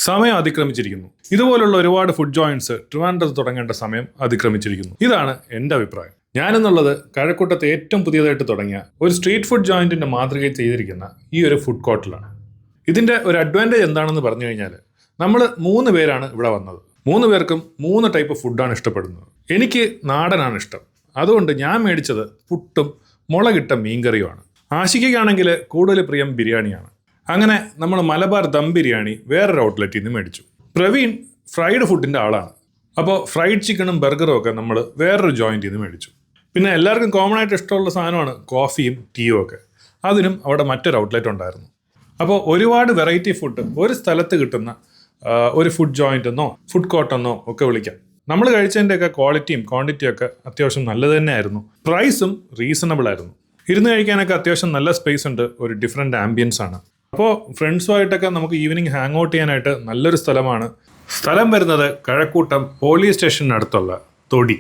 സമയം അതിക്രമിച്ചിരിക്കുന്നു. ഇതുപോലുള്ള ഒരുപാട് ഫുഡ് ജോയിന്റ്സ് ട്രിവാൻഡ്രത്ത് തുടങ്ങേണ്ട സമയം അതിക്രമിച്ചിരിക്കുന്നു. ഇതാണ് എൻ്റെ അഭിപ്രായം. ഞാനെന്നുള്ളത് കഴക്കൂട്ടത്ത് ഏറ്റവും പുതിയതായിട്ട് തുടങ്ങിയ ഒരു സ്ട്രീറ്റ് ഫുഡ് ജോയിന്റിന്റെ മാതൃകയിൽ ചെയ്തിരിക്കുന്ന ഈ ഒരു ഫുഡ് കോർട്ടിലാണ്. ഇതിന്റെ ഒരു അഡ്വാൻറ്റേജ് എന്താണെന്ന് പറഞ്ഞു കഴിഞ്ഞാൽ, നമ്മൾ 3 പേരാണ് ഇവിടെ വന്നത്. 3 പേർക്കും 3 ടൈപ്പ് ഫുഡാണ് ഇഷ്ടപ്പെടുന്നത്. എനിക്ക് നാടനാണ് ഇഷ്ടം. അതുകൊണ്ട് ഞാൻ മേടിച്ചത് പുട്ടും മുളകിട്ട മീൻകറിയുമാണ്. ആഷികയ്ക്കാണെങ്കിൽ കൂടുതൽ പ്രിയം ബിരിയാണിയാണ്. അങ്ങനെ നമ്മൾ മലബാർ ദം ബിരിയാണി വേറൊരു ഔട്ട്ലെറ്റിൽ നിന്ന് മേടിച്ചു. പ്രവീൺ ഫ്രൈഡ് ഫുഡിൻ്റെ ആളാണ്. അപ്പോൾ ഫ്രൈഡ് ചിക്കനും ബർഗറും ഒക്കെ നമ്മൾ വേറൊരു ജോയിൻറ്റിൽ നിന്ന് മേടിച്ചു. പിന്നെ എല്ലാവർക്കും കോമൺ ആയിട്ട് ഇഷ്ടമുള്ള സാധനമാണ് കോഫിയും ടീയും ഒക്കെ. അതിനും അവിടെ മറ്റൊരു ഔട്ട്ലെറ്റ് ഉണ്ടായിരുന്നു. അപ്പോൾ ഒരുപാട് വെറൈറ്റി ഫുഡ് ഒരു സ്ഥലത്ത് കിട്ടുന്ന ഒരു ഫുഡ് ജോയിൻ്റ് എന്നോ ഫുഡ് കോർട്ടെന്നോ ഒക്കെ വിളിക്കാം. നമ്മൾ കഴിച്ചതിൻ്റെയൊക്കെ ക്വാളിറ്റിയും ക്വാണ്ടിറ്റിയും ഒക്കെ അത്യാവശ്യം നല്ലത് തന്നെയായിരുന്നു. പ്രൈസും റീസണബിൾ ആയിരുന്നു. ഇരുന്ന് കഴിക്കാനൊക്കെ അത്യാവശ്യം നല്ല സ്പേസ് ഉണ്ട്. ഒരു ഡിഫറെൻ്റ് ആംബിയൻസ് ആണ്. അപ്പോൾ ഫ്രണ്ട്സുമായിട്ടൊക്കെ നമുക്ക് ഈവനിങ് ഹാങ് ഔട്ട് ചെയ്യാനായിട്ട് നല്ലൊരു സ്ഥലമാണ്. സ്ഥലം വരുന്നത് കഴക്കൂട്ടം പോലീസ് സ്റ്റേഷനടുത്തുള്ള തൊടി.